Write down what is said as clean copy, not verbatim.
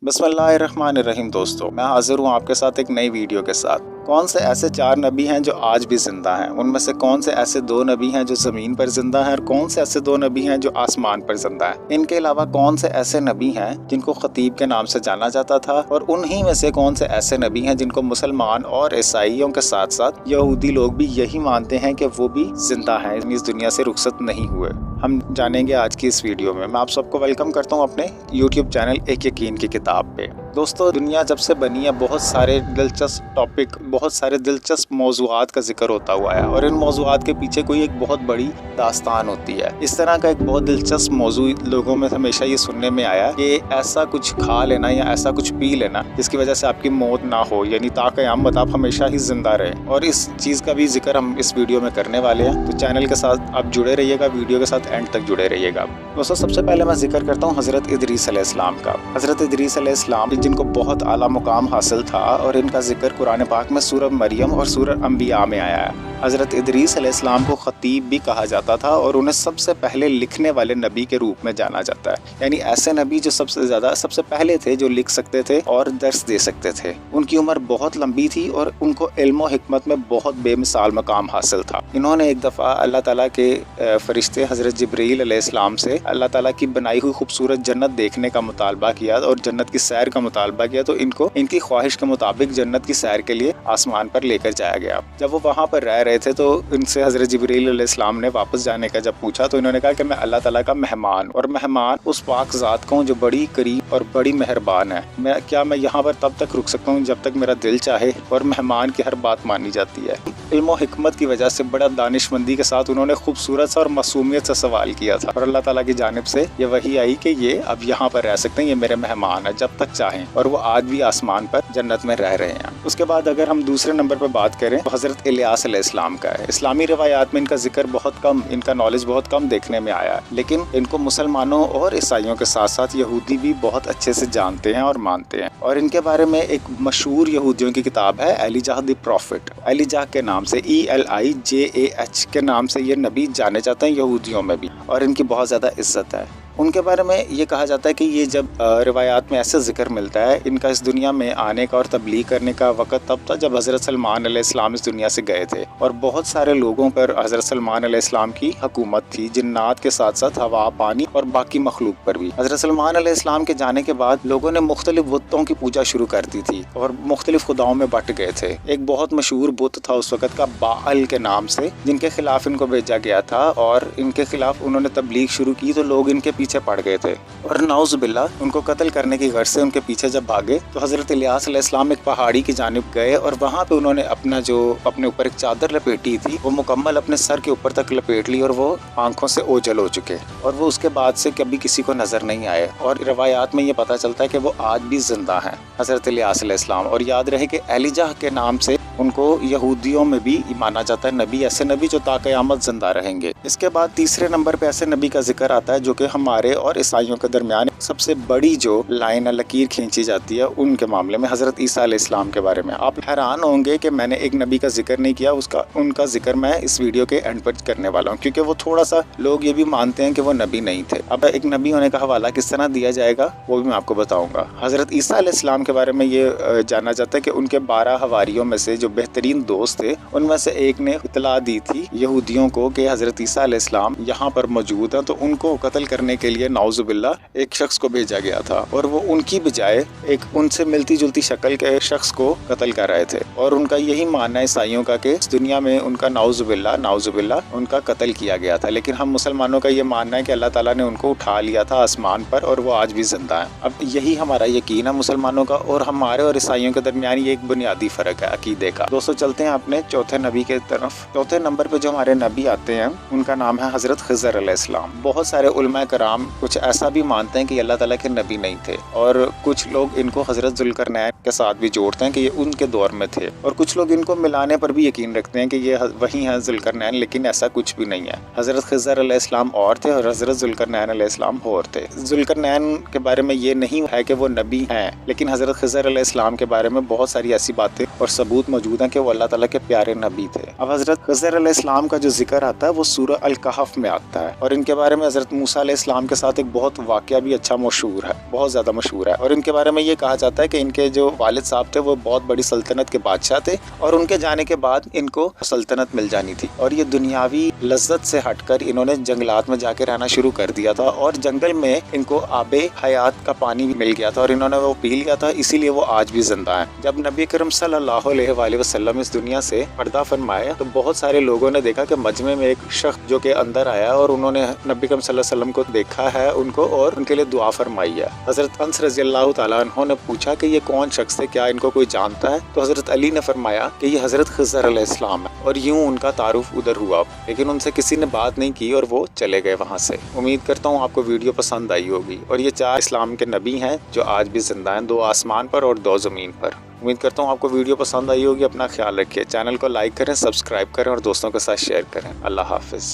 बिस्मिल्लाहिर्रहमानिर्रहीम। दोस्तों, मैं हाजिर हूँ आपके साथ एक नई वीडियो के साथ। कौन से ऐसे 4 नबी हैं जो आज भी जिंदा हैं? उनमें से कौन से ऐसे 2 नबी हैं जो ज़मीन पर जिंदा हैं और कौन से ऐसे 2 नबी हैं जो आसमान पर जिंदा हैं? इनके अलावा कौन से ऐसे नबी हैं जिनको खतीब के नाम से जाना जाता था और उन्हीं में से कौन से ऐसे नबी हैं जिनको मुसलमान और ईसाइयों के साथ साथ यहूदी लोग भी यही मानते हैं कि वो भी जिंदा हैं, इस दुनिया से रुखसत नहीं हुए? हम जानेंगे आज की इस वीडियो में। मैं आप सबको वेलकम करता हूँ अपने YouTube चैनल एक यकीन की किताब पे। दोस्तों, दुनिया जब से बनी है बहुत सारे दिलचस्प टॉपिक, बहुत सारे दिलचस्प मौज़ूआत का जिक्र होता हुआ है और इन मौज़ूआत के पीछे कोई एक बहुत बड़ी दास्तान होती है। इस तरह का एक बहुत दिलचस्प मौजू लोगों में हमेशा ये सुनने में आया कि ऐसा कुछ खा लेना या ऐसा कुछ पी लेना जिसकी वजह से आपकी मौत ना हो, यानी ताक़यामत आप हमेशा ही जिंदा रहे। और इस चीज़ का भी जिक्र हम इस वीडियो में करने वाले हैं, तो चैनल के साथ आप जुड़े रहिएगा, वीडियो के साथ एंड तक जुड़े रहिएगा। दोस्तों, सबसे पहले मैं जिक्र करता हूँ हज़रत इदरीस अलैहिस्सलाम का। हज़रत इदरीस अलैहिस्सलाम जिनको बहुत आला मुकाम हासिल था और इनका जिक्र कुरान पाक में सूरह मरियम और सूरह अंबिया में आया है। हज़रत इदरीस अलैहिस्सलाम को खतीब भी कहा जाता था और उन्हें सबसे पहले लिखने वाले नबी के रूप में जाना जाता है, यानी ऐसे नबी जो सबसे पहले थे जो लिख सकते थे और दर्स दे सकते थे। उनकी उम्र बहुत लंबी थी और उनको इल्म और हिकमत में बहुत बेमिसाल मकाम हासिल था। इन्होंने एक दफ़ा अल्लाह ताला के फरिश्ते हज़रत जिब्रील अलैहिस्सलाम से अल्लाह ताला की बनाई हुई खूबसूरत जन्नत देखने का मुतालबा किया और जन्नत की सैर का मुतालबा किया, तो इनको इनकी ख्वाहिश के मुताबिक जन्नत की सैर के लिए आसमान पर लेकर जाया गया। जब वो वहाँ पर रह रहे थे तो इनसे हज़रत जिब्रील अलैहिस्सलाम ने वापस जाने का जब पूछा तो इन्होंने कहा कि मैं अल्लाह ताला का मेहमान और मेहमान उस पाक ज़ात का हूँ जो बड़ी करीब और बड़ी मेहरबान है। मैं यहाँ पर तब तक रुक सकता हूँ जब तक मेरा दिल चाहे और मेहमान की हर बात मानी जाती है। इल्म और हिकमत की वजह से बड़ा दानिशमंदी के साथ उन्होंने खूबसूरत सा और मासूमियत से सवाल किया था और अल्लाह ताला की जानिब से ये वही आई कि ये अब यहाँ पर रह सकते हैं, ये मेरे मेहमान है जब तक चाहें, और वो आज भी आसमान पर जन्नत में रह रहे हैं। उसके बाद अगर हम दूसरे नंबर पर बात करें तो हज़रत इलियास अलैहिस्सलाम का है। इस्लामी रिवायात में इनका जिक्र बहुत कम, इनका नॉलेज बहुत कम देखने में आया, लेकिन इनको मुसलमानों और ईसाइयों के साथ साथ यहूदी भी बहुत अच्छे से जानते हैं और मानते हैं। और इनके बारे में एक मशहूर यहूदियों की किताब है एलिजाह द प्रॉफिट। एलिजाह के नाम से ELIJAH के नाम से ये नबी जाने जाते हैं यहूदियों में भी, और इनकी बहुत ज़्यादा इज्जत है। उनके बारे में ये कहा जाता है कि ये जब रिवायात में ऐसे जिक्र मिलता है, इनका इस दुनिया में आने का और तबलीग करने का वक़्त तब था जब हज़रत सलमान अलैहिस्सलाम इस दुनिया से गए थे और बहुत सारे लोगों पर हज़रत सलमान अलैहिस्सलाम की हुकूमत थी, जिन्नात के साथ साथ हवा, पानी और बाकी मखलूक पर भी। हज़रत सलमान अलैहिस्सलाम के जाने के बाद लोगों ने मुख्तलिफ बुतों की पूजा शुरू कर दी थी और मुख्तलिफ खुदाओं में बट गए थे। एक बहुत मशहूर बुत था उस वक़्त का बाअल के नाम से, जिनके खिलाफ इनको भेजा गया था और इनके खिलाफ उन्होंने तबलीग शुरू की तो लोग इनके पीछे पड़ गए थे और नाउज़ बिल्लाह उनको कत्ल करने की गर्ज से उनके पीछे जब भागे तो हज़रत इलियास अलैहिस्सलाम एक पहाड़ी की जानिब गए और वहाँ पे उन्होंने अपने ऊपर एक चादर लपेटी थी वो मुकम्मल अपने सर के ऊपर तक लपेट ली और वो आंखों से ओझल हो चुके और वो उसके बाद से कभी किसी को नजर नहीं आए। और रिवायात में ये पता चलता है कि वो आज भी जिंदा हैं, हज़रत इलियास अलैहिस्सलाम। और याद रहे कि एलिजाह के नाम से उनको यहूदियों में भी माना जाता है नबी, ऐसे नबी जो ताक़यामत जिंदा रहेंगे। इसके बाद तीसरे नंबर पे ऐसे नबी का जिक्र आता है जो कि हमारे और ईसाइयों के दरमियान सबसे बड़ी जो लाइन लकीर खींची जाती है उनके मामले में, हज़रत ईसा अलैहिस्सलाम के बारे में। आप हैरान होंगे कि मैंने एक नबी का जिक्र नहीं किया, उनका जिक्र मैं इस वीडियो के एंड पर करने वाला हूँ, क्योंकि वो थोड़ा सा लोग ये भी मानते हैं कि वो नबी नहीं थे। अब एक नबी होने का हवाला किस तरह दिया जाएगा वो भी मैं आपको बताऊंगा। हज़रत ईसा अलैहिस्सलाम के बारे में ये जाना जाता है कि उनके 12 हवारियों में से जो बेहतरीन दोस्त थे उनमें से एक ने इतला दी थी यहूदियों को कि हज़रत ईसा अलैहिस्सलाम यहाँ पर मौजूद है, तो उनको कत्ल करने के लिए नाउज़ु बिल्लाह एक शख्स को भेजा गया था और वो उनकी बजाय एक उनसे मिलती जुलती शक्ल के शख्स को कत्ल कर रहे थे। और उनका यही मानना है ईसाइयों का कि इस दुनिया में उनका नाउज़ु बिल्लाह उनका कत्ल किया गया था, लेकिन हम मुसलमानों का ये मानना है कि अल्लाह ताला ने उनको उठा लिया था आसमान पर और वो आज भी जिंदा है। अब यही हमारा यकीन है मुसलमानों का, और हमारे और ईसाइयों के दरमियान ये एक बुनियादी फ़र्क है अकीदे का। दोस्तों, चलते हैं अपने चौथे नबी के तरफ। चौथे नंबर पे जो हमारे नबी आते हैं उनका नाम है हज़रत खिज़र अलैहिस्सलाम। बहुत सारे उलमा कराम कुछ ऐसा भी मानते हैं कि अल्लाह ताला के नबी नहीं थे, और कुछ लोग इनको हज़रत ज़ुल्करनैन के साथ भी जोड़ते हैं कि ये उनके दौर में थे, और कुछ लोग इनको मिलाने पर भी यकीन रखते हैं कि ये वही हैं ज़ुल्करनैन, लेकिन ऐसा कुछ भी नहीं है। हज़रत खिज़र अलैहिस्सलाम और थे और हज़रत ज़ुल्करनैन अलैहिस्सलाम और थे। ज़ुल्करनैन के बारे में ये नहीं है कि वो नबी हैं, लेकिन हज़रत खिज़र अलैहिस्सलाम के बारे में बहुत सारी ऐसी बातें और सबूत मौजूद हैं कि वो अल्लाह ताला के प्यारे नबी थे। अब हज़रत खिज़र अलैहिस्सलाम का जो जिक्र आता है वो सूरह अल कहफ में आता है, और इनके बारे में हज़रत मूसा अलैहिस्सलाम اسلام کے ساتھ ایک بہت واقعہ بھی اچھا مشہور ہے، بہت زیادہ مشہور ہے، اور ان کے بارے میں یہ کہا جاتا ہے کہ ان کے جو والد صاحب تھے وہ بہت بڑی سلطنت کے بادشاہ تھے، اور ان کے جانے کے بعد ان کو سلطنت مل جانی تھی، اور یہ دنیاوی لذت سے ہٹ کر انہوں نے جنگلات میں جا کے رہنا شروع کر دیا تھا، اور جنگل میں ان کو آب حیات کا پانی بھی مل گیا تھا اور انہوں نے وہ پی لیا تھا، اسی لیے وہ آج بھی زندہ ہیں۔ جب نبی کرم صلی اللہ علیہ وآلہ وسلم اس دنیا سے پردہ فرمایا تو بہت سارے لوگوں نے دیکھا کہ مجمع میں ایک شخص جو کہ اندر آیا اور انہوں نے نبی کرم صلی اللہ علیہ وسلم کو دیکھا ہے ان کو، اور ان کے لیے دعا فرمائی ہے۔ حضرت انس رضی اللہ تعالیٰ عنہ نے پوچھا کہ یہ کون شخص ہے، کیا ان کو کوئی جانتا ہے؟ تو حضرت علی نے فرمایا کہ یہ حضرت خضر علیہ السلام ہے، اور یوں ان کا تعارف ادھر ہوا، لیکن ان سے کسی نے بات نہیں کی اور وہ چلے گئے وہاں سے۔ امید کرتا ہوں آپ کو ویڈیو پسند آئی ہوگی، اور یہ 4 اسلام کے نبی ہیں جو آج بھی زندہ ہیں، 2 آسمان پر اور 2 زمین پر۔ امید کرتا ہوں آپ کو ویڈیو پسند آئی ہوگی۔ اپنا خیال رکھیے، چینل کو لائک کریں، سبسکرائب کریں اور دوستوں کے ساتھ شیئر کریں۔ اللہ حافظ۔